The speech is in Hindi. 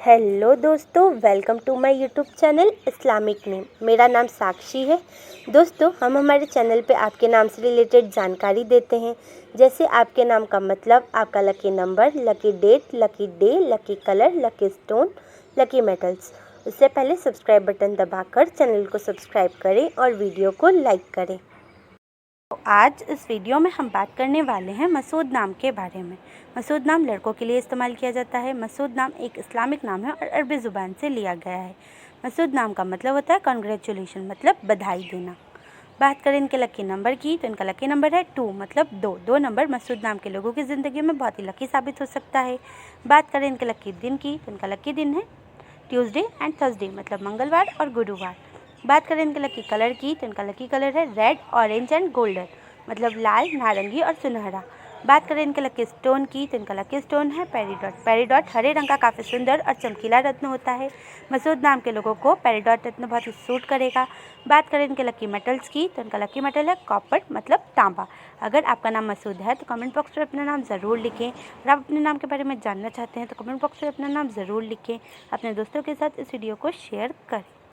हेलो दोस्तों, welcome to my YouTube channel Islamic name. मेरा नाम साक्षी है। दोस्तों, हम हमारे चैनल पे आपके नाम से रिलेटेड जानकारी देते हैं, जैसे आपके नाम का मतलब, आपका lucky number, lucky date, lucky day, lucky colour, lucky stone, lucky metals. उससे पहले सब्सक्राइब बटन दबाकर चैनल को सब्सक्राइब करें और वीडियो को लाइक करें। तो आज इस वीडियो में हम बात करने वाले हैं मसूद नाम के बारे में। मसूद नाम लड़कों के लिए इस्तेमाल किया जाता है। मसूद नाम एक इस्लामिक नाम है और अरबी ज़ुबान से लिया गया है। मसूद नाम का मतलब होता है कॉन्ग्रेचुलेशन, मतलब बधाई देना। बात करें इनके लकी नंबर की, तो इनका लकी नंबर है 2, मतलब 2 नंबर मसूद नाम के लोगों की ज़िंदगी में बहुत ही लकी साबित हो सकता है। बात करें इनके लकी दिन की, तो इनका लकी दिन है ट्यूसडे एंड थर्सडे, मतलब मंगलवार और गुरुवार। बात करें इनके लकी कलर की, तो इनका लकी कलर है रेड, ऑरेंज एंड गोल्डन, मतलब लाल, नारंगी और सुनहरा। बात करें इनके लकी स्टोन की, तो इनका लकी स्टोन है पेरीडॉट। पेरीडॉट हरे रंग का काफ़ी सुंदर और चमकीला रत्न होता है। मसूद नाम के लोगों को पेरीडॉट रत्न बहुत ही सूट करेगा। बात करें इनके लकी मेटल्स की, तो इनका लकी मेटल है कॉपर, मतलब तांबा। अगर आपका नाम मसूद है तो कमेंट बॉक्स में अपना नाम ज़रूर लिखें। और आप अपने नाम के बारे में जानना चाहते हैं तो कमेंट बॉक्स में अपना नाम ज़रूर लिखें। अपने दोस्तों के साथ इस वीडियो को शेयर करें।